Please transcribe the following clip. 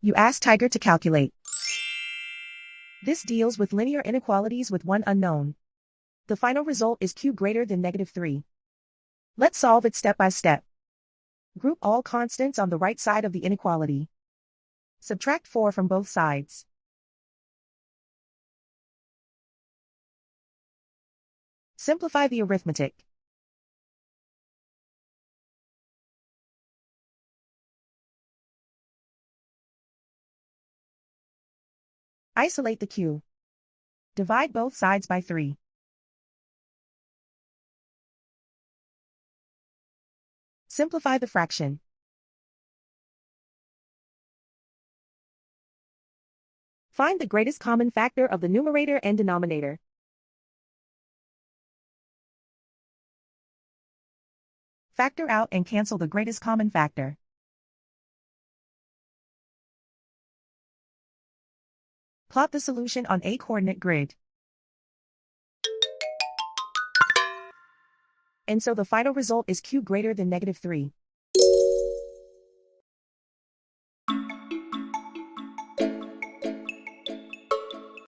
You ask Tiger to calculate. This deals with linear inequalities with one unknown. The final result is q greater than -3. Let's solve it step by step. Group all constants on the right side of the inequality. Subtract 4 from both sides. Simplify the arithmetic. Isolate the q. Divide both sides by 3. Simplify the fraction. Find the greatest common factor of the numerator and denominator. Factor out and cancel the greatest common factor. Plot the solution on a coordinate grid. And so the final result is q greater than -3.